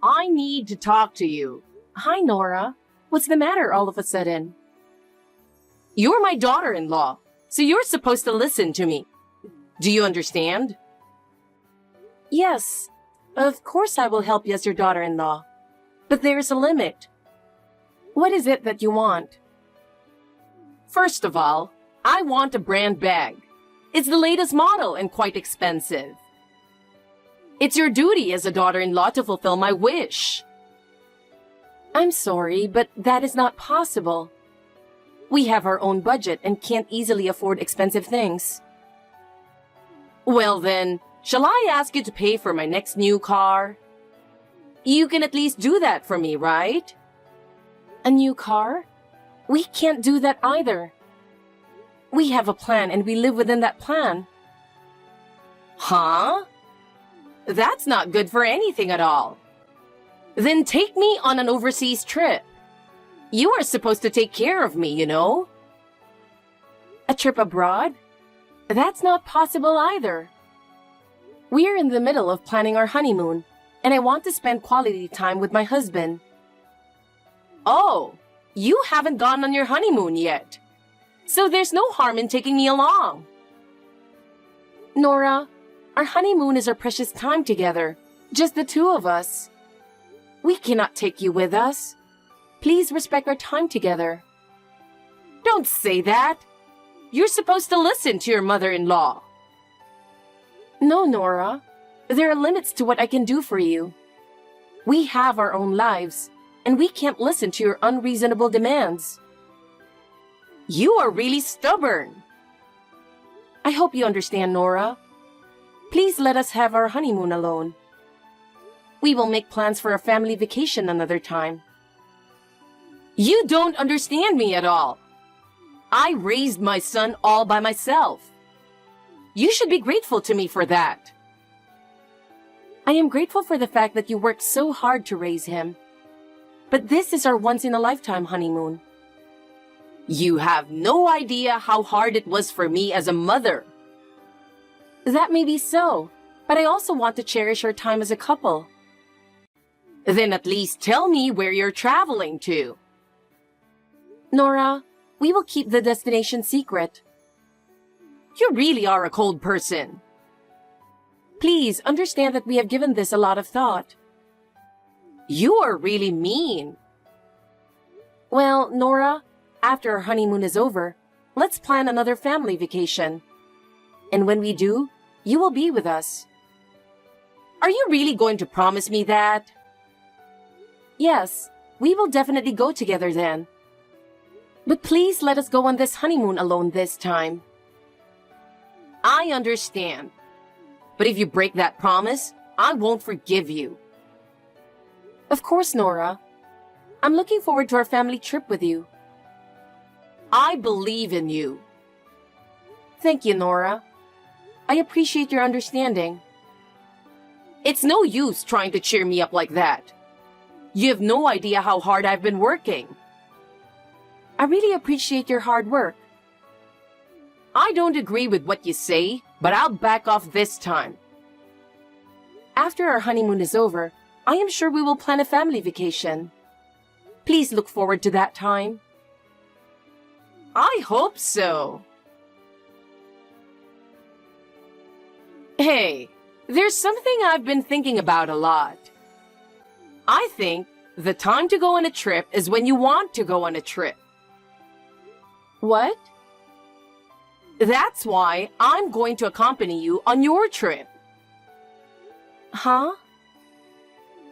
I need to talk to you. Hi, Nora. What's the matter all of a sudden? You're my daughter-in-law, so you're supposed to listen to me. Do you understand? Yes, of course I will help you as your daughter-in-law. But there's a limit. What is it that you want? First of all, I want a brand bag. It's the latest model and quite expensive. It's your duty as a daughter-in-law to fulfill my wish. I'm sorry, but that is not possible. We have our own budget and can't easily afford expensive things. Well then, shall I ask you to pay for my next new car? You can at least do that for me, right? A new car? We can't do that either. We have a plan and we live within that plan. Huh? That's not good for anything at all. Then take me on an overseas trip. You are supposed to take care of me, you know? A trip abroad? That's not possible either. We're in the middle of planning our honeymoon, and I want to spend quality time with my husband. Oh, you haven't gone on your honeymoon yet. So there's no harm in taking me along. Nora, our honeymoon is our precious time together, just the two of us. We cannot take you with us. Please respect our time together. Don't say that. You're supposed to listen to your mother-in-law. No, Nora. There are limits to what I can do for you. We have our own lives, and we can't listen to your unreasonable demands. You are really stubborn. I hope you understand, Nora. Please let us have our honeymoon alone. We will make plans for a family vacation another time. You don't understand me at all. I raised my son all by myself. You should be grateful to me for that. I am grateful for the fact that you worked so hard to raise him. But this is our once-in-a-lifetime honeymoon. You have no idea how hard it was for me as a mother. That may be so, but I also want to cherish our time as a couple. Then at least tell me where you're traveling to. Nora, we will keep the destination secret. You really are a cold person. Please understand that we have given this a lot of thought. You are really mean. Well, Nora, after our honeymoon is over, let's plan another family vacation. And when we do, you will be with us. Are you really going to promise me that? Yes, we will definitely go together then. But please let us go on this honeymoon alone this time. I understand. But if you break that promise, I won't forgive you. Of course, Nora. I'm looking forward to our family trip with you. I believe in you. Thank you, Nora. I appreciate your understanding. It's no use trying to cheer me up like that. You have no idea how hard I've been working. I really appreciate your hard work. I don't agree with what you say, but I'll back off this time. After our honeymoon is over, I am sure we will plan a family vacation. Please look forward to that time. I hope so. Hey, there's something I've been thinking about a lot. I think the time to go on a trip is when you want to go on a trip. What? That's why I'm going to accompany you on your trip. Huh?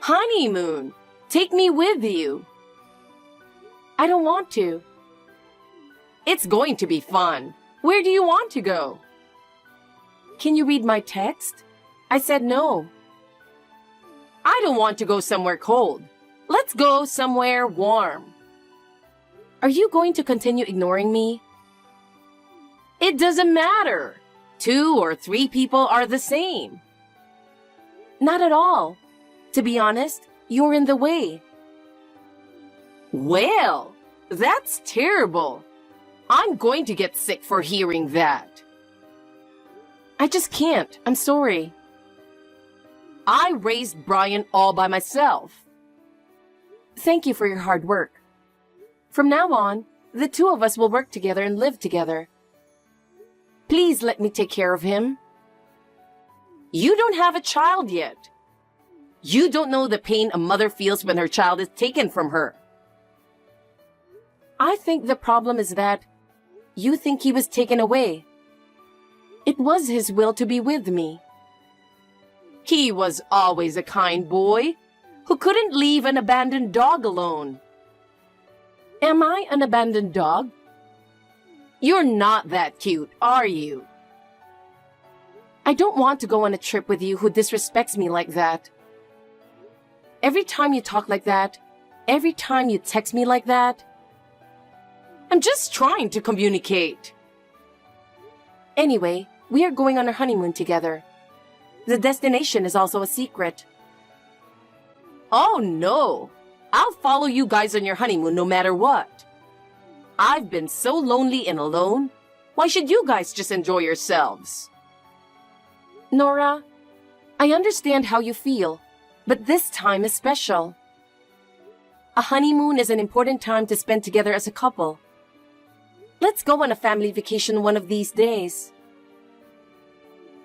Honeymoon. Take me with you. I don't want to. It's going to be fun. Where do you want to go? Can you read my text? I said no. I don't want to go somewhere cold. Let's go somewhere warm. Are you going to continue ignoring me? It doesn't matter. 2 or 3 people are the same. Not at all. To be honest, you're in the way. Well, that's terrible. I'm going to get sick for hearing that. I just can't. I'm sorry. I raised Brian all by myself. Thank you for your hard work. From now on, the two of us will work together and live together. Please let me take care of him. You don't have a child yet. You don't know the pain a mother feels when her child is taken from her. I think the problem is that you think he was taken away. It was his will to be with me. He was always a kind boy who couldn't leave an abandoned dog alone. Am I an abandoned dog? You're not that cute, are you? I don't want to go on a trip with you who disrespects me like that. Every time you talk like that, every time you text me like that. I'm just trying to communicate. Anyway, we are going on our honeymoon together. The destination is also a secret. Oh no! I'll follow you guys on your honeymoon no matter what. I've been so lonely and alone. Why should you guys just enjoy yourselves? Nora, I understand how you feel, but this time is special. A honeymoon is an important time to spend together as a couple. Let's go on a family vacation one of these days.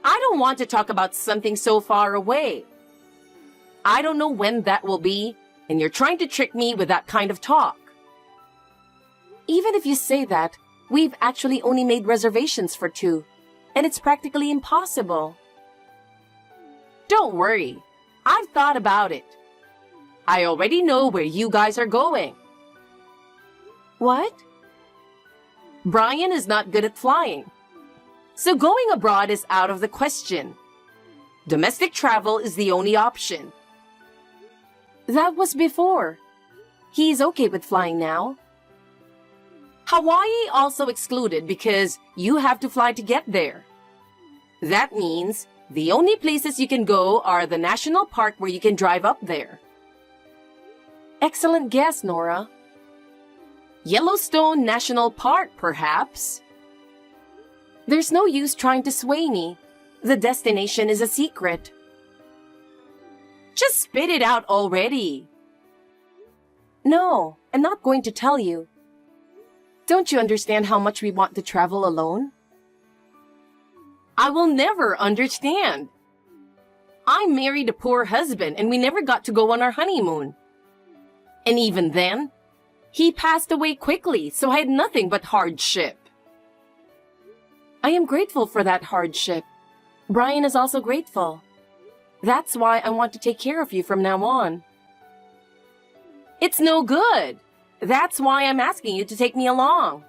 I don't want to talk about something so far away. I don't know when that will be, and you're trying to trick me with that kind of talk. Even if you say that, we've actually only made reservations for two, and it's practically impossible. Don't worry. I've thought about it. I already know where you guys are going. What? Brian is not good at flying, so going abroad is out of the question. Domestic travel is the only option. That was before. He's okay with flying now. Hawaii also excluded because you have to fly to get there. That means the only places you can go are the national park where you can drive up there. Excellent guess, Nora. Yellowstone National Park, perhaps. There's no use trying to sway me. The destination is a secret. Just spit it out already. No, I'm not going to tell you. Don't you understand how much we want to travel alone? I will never understand. I married a poor husband and we never got to go on our honeymoon. And even then, he passed away quickly, so I had nothing but hardship. I am grateful for that hardship. Brian is also grateful. That's why I want to take care of you from now on. It's no good. That's why I'm asking you to take me along.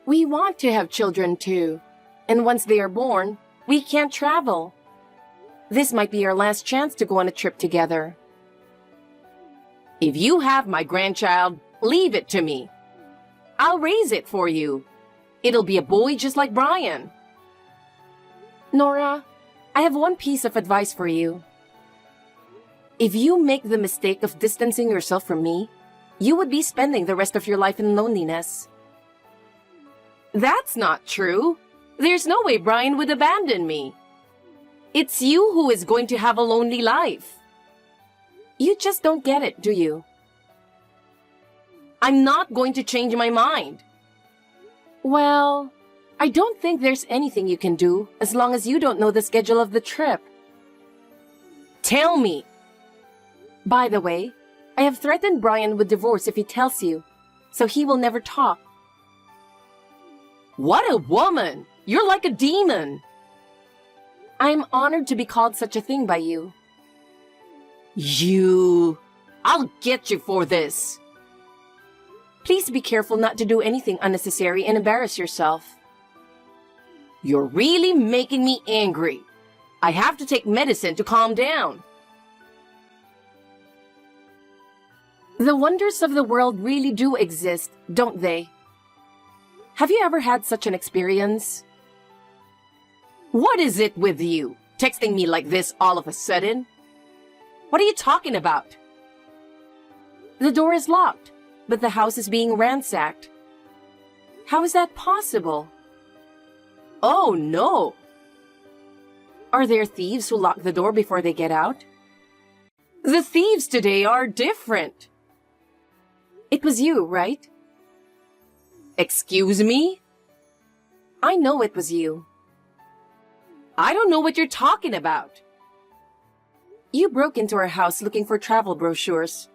We want to have children too. And once they are born, we can't travel. This might be our last chance to go on a trip together. If you have my grandchild, leave it to me. I'll raise it for you. It'll be a boy just like Brian. Nora, I have one piece of advice for you. If you make the mistake of distancing yourself from me, you would be spending the rest of your life in loneliness. That's not true. There's no way Brian would abandon me. It's you who is going to have a lonely life. You just don't get it, do you? I'm not going to change my mind. Well, I don't think there's anything you can do as long as you don't know the schedule of the trip. Tell me. By the way, I have threatened Brian with divorce if he tells you, so he will never talk. What a woman! You're like a demon. I am honored to be called such a thing by you. I'll get you for this. Please be careful not to do anything unnecessary and embarrass yourself. You're really making me angry. I have to take medicine to calm down. The wonders of the world really do exist, don't they? Have you ever had such an experience? What is it with you? Texting me like this all of a sudden? What are you talking about? The door is locked, but the house is being ransacked. How is that possible? Oh no! Are there thieves who lock the door before they get out? The thieves today are different. It was you, right? Excuse me? I know it was you. I don't know what you're talking about. You broke into our house looking for travel brochures.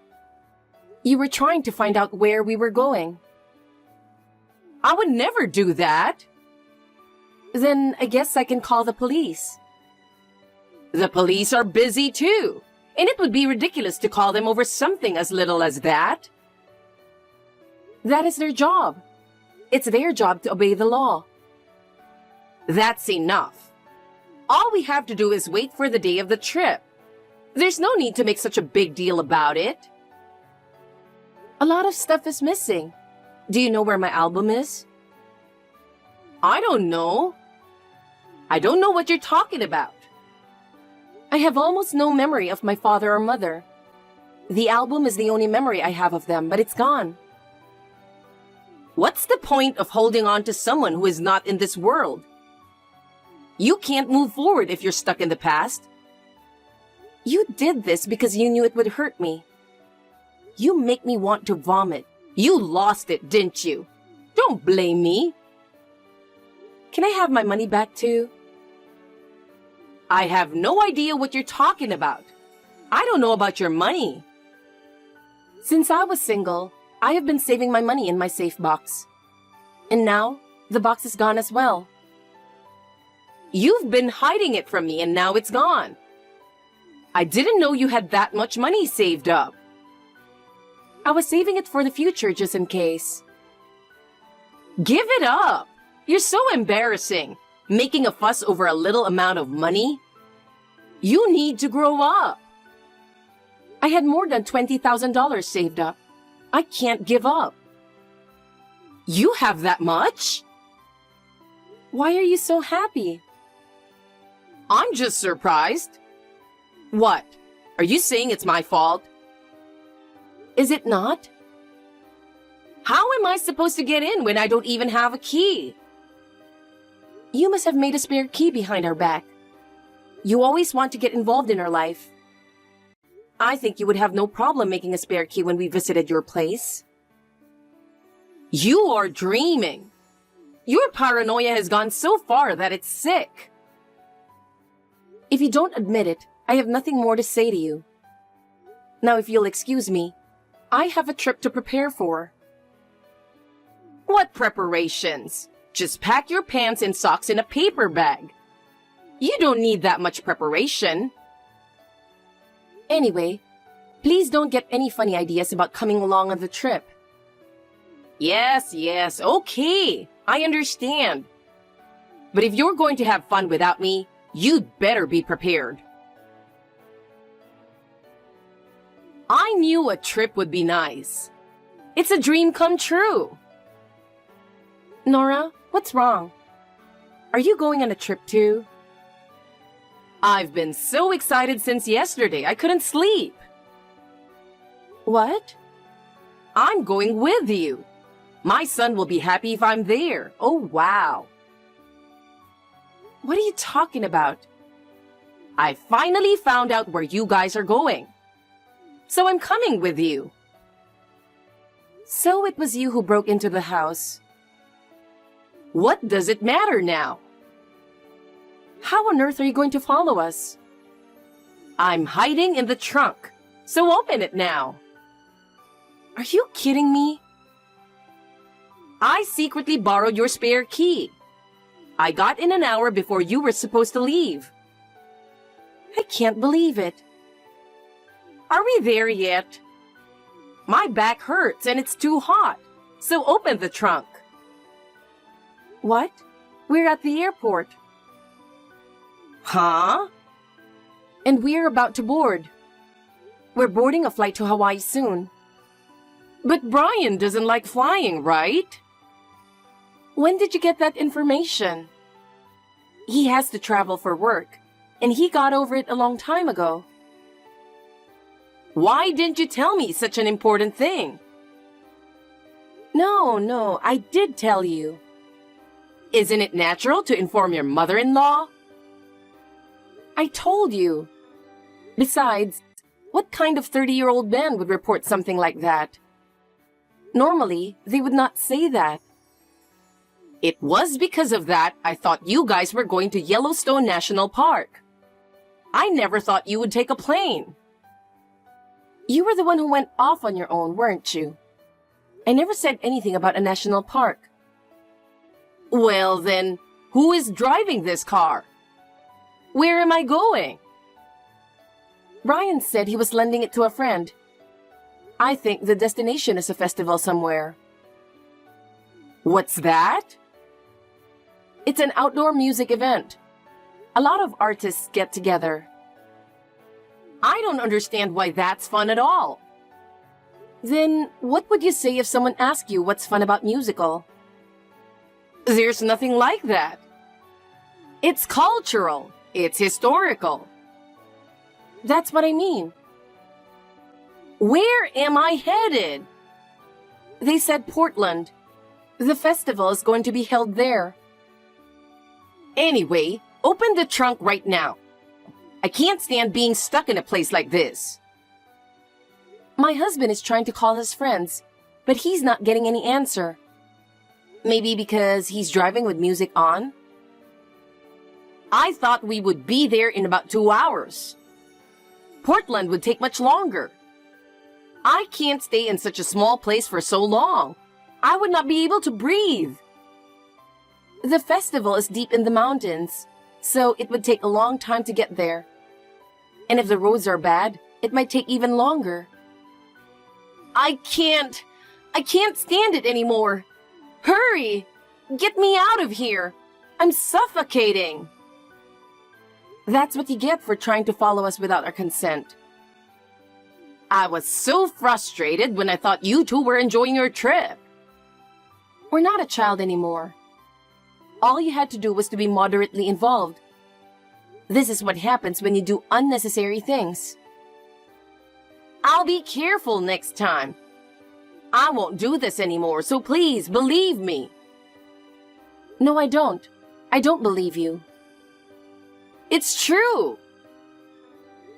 You were trying to find out where we were going. I would never do that. Then I guess I can call the police. The police are busy too, and it would be ridiculous to call them over something as little as that. That is their job. It's their job to obey the law. That's enough. All we have to do is wait for the day of the trip. There's no need to make such a big deal about it. A lot of stuff is missing. Do you know where my album is? I don't know. I don't know what you're talking about. I have almost no memory of my father or mother. The album is the only memory I have of them, but it's gone. What's the point of holding on to someone who is not in this world? You can't move forward if you're stuck in the past. You did this because you knew it would hurt me. You make me want to vomit. You lost it, didn't you? Don't blame me. Can I have my money back too? I have no idea what you're talking about. I don't know about your money. Since I was single, I have been saving my money in my safe box. And now, the box is gone as well. You've been hiding it from me and now it's gone. I didn't know you had that much money saved up. I was saving it for the future just in case. Give it up. You're so embarrassing. Making a fuss over a little amount of money? You need to grow up. I had more than $20,000 saved up. I can't give up. You have that much? Why are you so happy? I'm just surprised. What? Are you saying it's my fault? Is it not? How am I supposed to get in when I don't even have a key? You must have made a spare key behind our back. You always want to get involved in our life. I think you would have no problem making a spare key when we visited your place. You are dreaming. Your paranoia has gone so far that it's sick. If you don't admit it, I have nothing more to say to you. Now, if you'll excuse me, I have a trip to prepare for. What preparations? Just pack your pants and socks in a paper bag. You don't need that much preparation. Anyway, please don't get any funny ideas about coming along on the trip. Yes, okay. I understand. But if you're going to have fun without me, you'd better be prepared. I knew a trip would be nice. It's a dream come true. Nora, what's wrong? Are you going on a trip too? I've been so excited since yesterday, I couldn't sleep. What? I'm going with you. My son will be happy if I'm there. Oh, wow. What are you talking about? I finally found out where you guys are going. So I'm coming with you. So it was you who broke into the house. What does it matter now? How on earth are you going to follow us? I'm hiding in the trunk, so open it now. Are you kidding me? I secretly borrowed your spare key. I got in an hour before you were supposed to leave. I can't believe it. Are we there yet? My back hurts and it's too hot, so open the trunk. What? We're at the airport. Huh? And we're about to board. We're boarding a flight to Hawaii soon. But Brian doesn't like flying, right? When did you get that information? He has to travel for work, and he got over it a long time ago. Why didn't you tell me such an important thing? No, I did tell you. Isn't it natural to inform your mother-in-law? I told you. Besides, what kind of 30-year-old man would report something like that? Normally, they would not say that. It was because of that I thought you guys were going to Yellowstone National Park. I never thought you would take a plane. You were the one who went off on your own, weren't you? I never said anything about a national park. Well then, who is driving this car? Where am I going? Brian said he was lending it to a friend. I think the destination is a festival somewhere. What's that? It's an outdoor music event. A lot of artists get together. I don't understand why that's fun at all. Then, what would you say if someone asked you what's fun about musical? There's nothing like that. It's cultural. It's historical. That's what I mean. Where am I headed? They said Portland. The festival is going to be held there. Anyway, open the trunk right now. I can't stand being stuck in a place like this. My husband is trying to call his friends, but he's not getting any answer. Maybe because he's driving with music on? I thought we would be there in about 2 hours. Portland would take much longer. I can't stay in such a small place for so long. I would not be able to breathe. The festival is deep in the mountains, so it would take a long time to get there. And if the roads are bad, it might take even longer. I can't stand it anymore. Hurry! Get me out of here! I'm suffocating! That's what you get for trying to follow us without our consent. I was so frustrated when I thought you two were enjoying your trip. We're not a child anymore. All you had to do was to be moderately involved. This is what happens when you do unnecessary things. I'll be careful next time. I won't do this anymore, so please believe me. No, I don't. I don't believe you. It's true.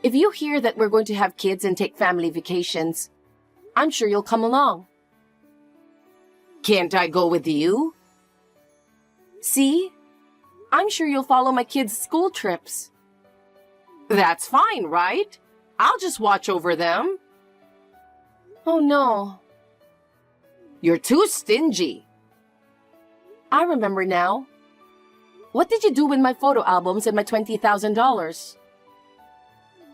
If you hear that we're going to have kids and take family vacations, I'm sure you'll come along. Can't I go with you? See? I'm sure you'll follow my kids' school trips. That's fine, right? I'll just watch over them. Oh no. You're too stingy. I remember now. What did you do with my photo albums and my $20,000?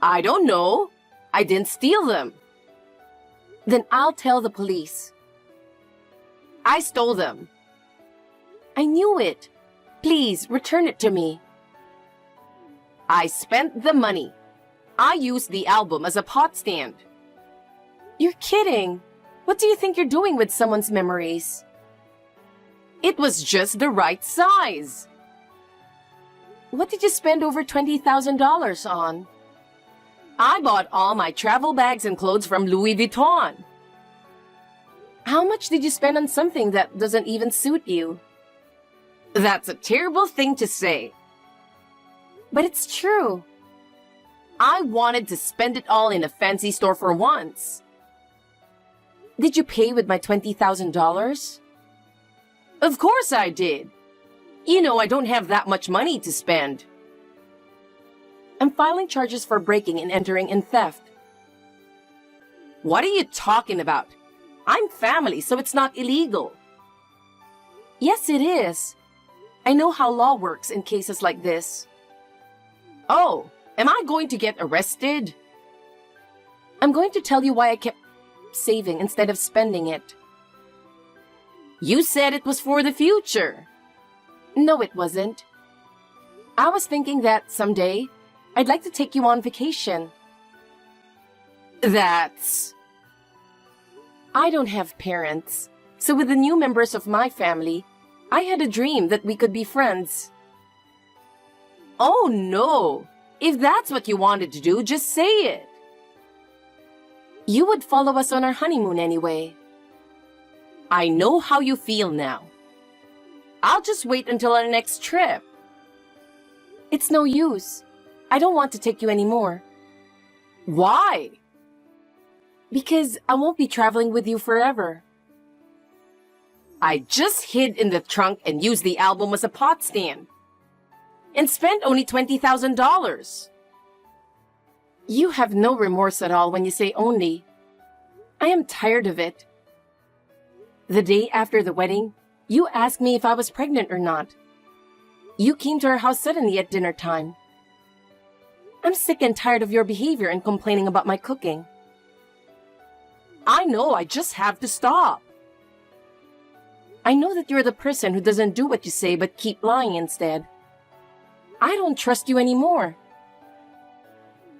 I don't know. I didn't steal them. Then I'll tell the police. I stole them. I knew it. Please, return it to me. I spent the money. I used the album as a pot stand. You're kidding. What do you think you're doing with someone's memories? It was just the right size. What did you spend over $20,000 on? I bought all my travel bags and clothes from Louis Vuitton. How much did you spend on something that doesn't even suit you? That's a terrible thing to say. But it's true. I wanted to spend it all in a fancy store for once. Did you pay with my $20,000? Of course I did. You know I don't have that much money to spend. I'm filing charges for breaking and entering and theft. What are you talking about? I'm family, so it's not illegal. Yes, it is. I know how law works in cases like this. Oh, am I going to get arrested? I'm going to tell you why I kept saving instead of spending it. You said it was for the future. No, it wasn't. I was thinking that someday I'd like to take you on vacation. That's... I don't have parents, so with the new members of my family, I had a dream that we could be friends. Oh no! If that's what you wanted to do, just say it. You would follow us on our honeymoon anyway. I know how you feel now. I'll just wait until our next trip. It's no use. I don't want to take you anymore. Why? Because I won't be traveling with you forever. I just hid in the trunk and used the album as a pot stand. And spent only $20,000. You have no remorse at all when you say only. I am tired of it. The day after the wedding, you asked me if I was pregnant or not. You came to our house suddenly at dinner time. I'm sick and tired of your behavior and complaining about my cooking. I know, I just have to stop. I know that you're the person who doesn't do what you say but keep lying instead. I don't trust you anymore.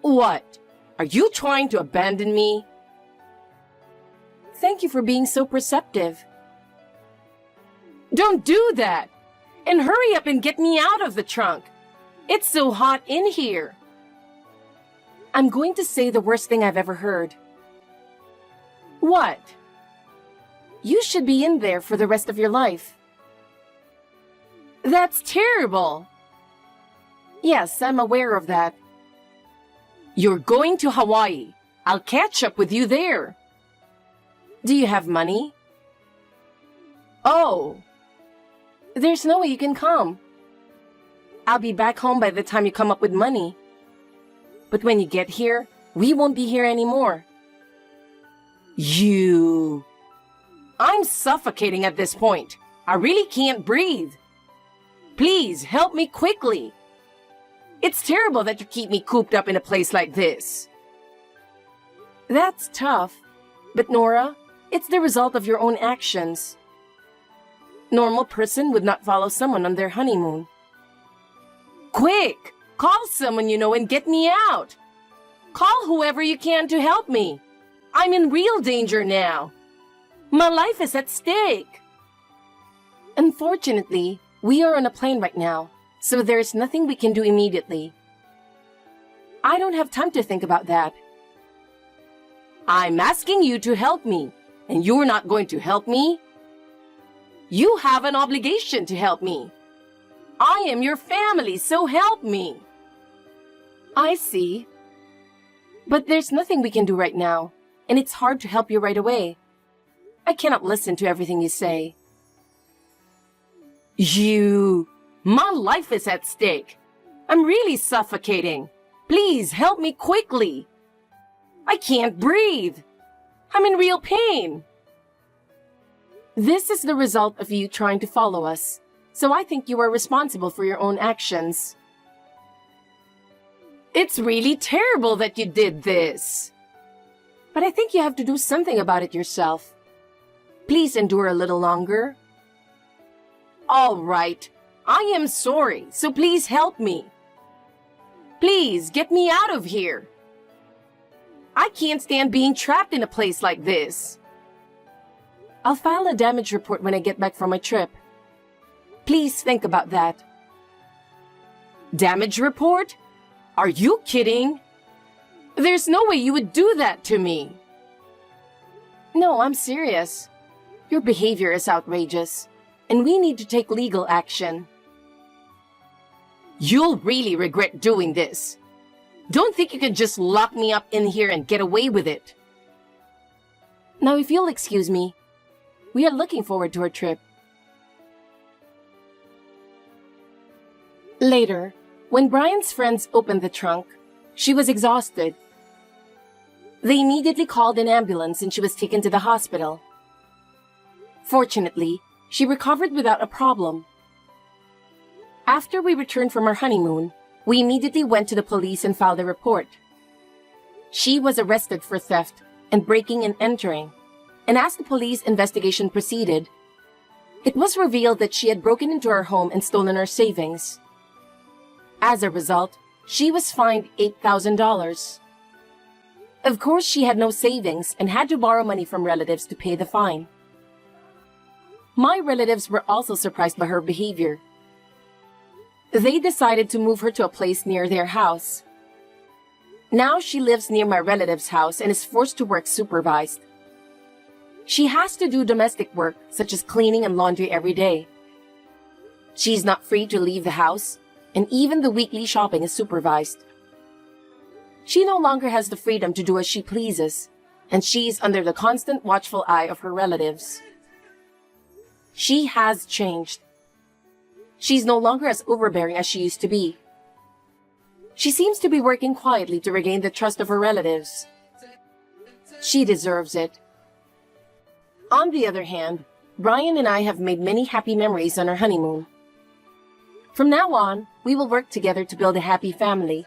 What? Are you trying to abandon me? Thank you for being so perceptive. Don't do that! And hurry up and get me out of the trunk. It's so hot in here. I'm going to say the worst thing I've ever heard. What? You should be in there for the rest of your life. That's terrible. Yes, I'm aware of that. You're going to Hawaii. I'll catch up with you there. Do you have money? Oh. There's no way you can come. I'll be back home by the time you come up with money. But when you get here, we won't be here anymore. You... I'm suffocating at this point. I really can't breathe. Please, help me quickly. It's terrible that you keep me cooped up in a place like this. That's tough. But Nora, it's the result of your own actions. Normal person would not follow someone on their honeymoon. Quick! Call someone you know and get me out. Call whoever you can to help me. I'm in real danger now. My life is at stake. Unfortunately, we are on a plane right now, so there is nothing we can do immediately. I don't have time to think about that. I'm asking you to help me, and you're not going to help me? You have an obligation to help me. I am your family, so help me. I see. But there's nothing we can do right now, and it's hard to help you right away. I cannot listen to everything you say. My life is at stake. I'm really suffocating. Please help me quickly. I can't breathe. I'm in real pain. This is the result of you trying to follow us, so I think you are responsible for your own actions. It's really terrible that you did this. But I think you have to do something about it yourself. Please endure a little longer. All right. I am sorry, so please help me. Please, get me out of here. I can't stand being trapped in a place like this. I'll file a damage report when I get back from my trip. Please think about that. Damage report? Are you kidding? There's no way you would do that to me. No, I'm serious. Your behavior is outrageous, and we need to take legal action. You'll really regret doing this. Don't think you can just lock me up in here and get away with it. Now, if you'll excuse me, we are looking forward to our trip. Later, when Brian's friends opened the trunk, she was exhausted. They immediately called an ambulance and she was taken to the hospital. Fortunately, she recovered without a problem. After we returned from our honeymoon, we immediately went to the police and filed a report. She was arrested for theft and breaking and entering, and as the police investigation proceeded, it was revealed that she had broken into our home and stolen our savings. As a result, she was fined $8,000. Of course, she had no savings and had to borrow money from relatives to pay the fine. My relatives were also surprised by her behavior. They decided to move her to a place near their house. Now she lives near my relative's house and is forced to work supervised. She has to do domestic work, such as cleaning and laundry every day. She's not free to leave the house, and even the weekly shopping is supervised. She no longer has the freedom to do as she pleases, and she's under the constant watchful eye of her relatives. She has changed. She's no longer as overbearing as she used to be. She seems to be working quietly to regain the trust of her relatives. She deserves it. On the other hand, Brian and I have made many happy memories on our honeymoon. From now on, we will work together to build a happy family.